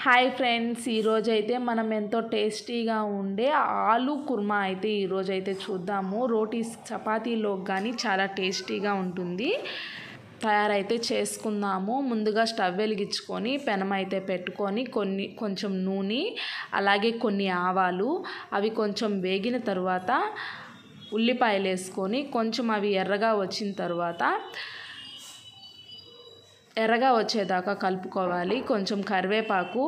Hi friends, ఈరోజైతే మనం ఎంతో టేస్టీగా ఉండే ఆలు కుర్మా అయితే ఈరోజైతే చూద్దాము. రోటీస్ చపాతీలోకి కానీ చాలా టేస్టీగా ఉంటుంది. తయారైతే చేసుకుందాము. ముందుగా స్టవ్ వెలిగించుకొని పెనం అయితే పెట్టుకొని కొంచెం నూనె, అలాగే కొన్ని ఆవాలు, అవి కొంచెం వేగిన తర్వాత ఉల్లిపాయలు వేసుకొని కొంచెం అవి ఎర్రగా వచ్చిన తర్వాత ఎర్రగా వచ్చేదాకా కలుపుకోవాలి. కొంచెం కరివేపాకు,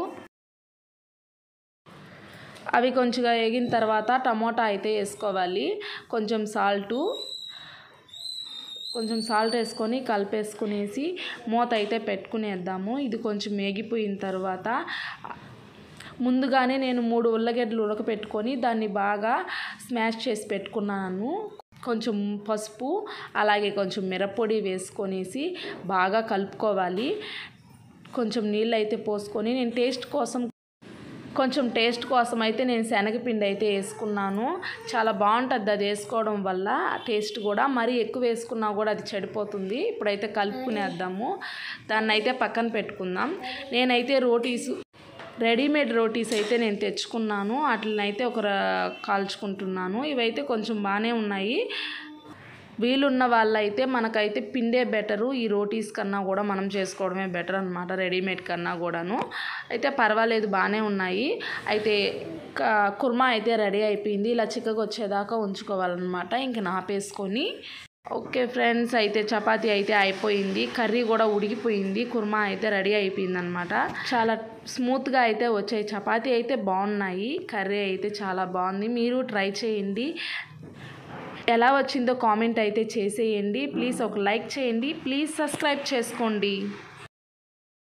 అవి కొంచెం వేగిన తర్వాత టమోటా అయితే వేసుకోవాలి. కొంచెం సాల్ట్ వేసుకొని కలిపేసుకునేసి మూత అయితే పెట్టుకునేద్దాము. ఇది కొంచెం వేగిపోయిన తర్వాత ముందుగానే నేను 3 ఉల్లగడ్డలు ఉడకపెట్టుకొని దాన్ని బాగా స్మాష్ చేసి పెట్టుకున్నాను. కొంచెం పసుపు, అలాగే కొంచెం మిరప్పొడి వేసుకొనేసి బాగా కలుపుకోవాలి. కొంచెం నీళ్ళు అయితే పోసుకొని కొంచెం టేస్ట్ కోసం అయితే నేను శనగపిండి అయితే వేసుకున్నాను. చాలా బాగుంటుంది అది వేసుకోవడం వల్ల. టేస్ట్ కూడా మరీ ఎక్కువ వేసుకున్నా కూడా అది చెడిపోతుంది. ఇప్పుడైతే కలుపుకునేద్దాము. దాన్ని అయితే పక్కన పెట్టుకుందాం. నేనైతే రెడీమేడ్ రోటీస్ అయితే నేను తెచ్చుకున్నాను. వాటిని అయితే కాల్చుకుంటున్నాను. ఇవైతే కొంచెం బాగానే ఉన్నాయి. వీలున్న వాళ్ళైతే మనకైతే పిండే బెటరు. ఈ రోటీస్ కన్నా కూడా మనం చేసుకోవడమే బెటర్ అనమాట, రెడీమేడ్ కన్నా కూడాను. అయితే పర్వాలేదు, బాగానే ఉన్నాయి. అయితే కుర్మా అయితే రెడీ అయిపోయింది. ఇలా చిక్కగా వచ్చేదాకా ఉంచుకోవాలన్నమాట. ఇంక నాపేసుకొని ఓకే ఫ్రెండ్స్, అయితే చపాతీ అయితే అయిపోయింది. కర్రీ కూడా ఉడికిపోయింది. కుర్మా అయితే రెడీ అయిపోయింది అనమాట. చాలా స్మూత్గా అయితే వచ్చాయి. చపాతీ అయితే బాగున్నాయి, కర్రీ అయితే చాలా బాగుంది. మీరు ట్రై చేయండి. ఎలా వచ్చిందో కామెంట్ అయితే చేసేయండి. ప్లీజ్ ఒక లైక్ చేయండి. ప్లీజ్ సబ్స్క్రైబ్ చేసుకోండి.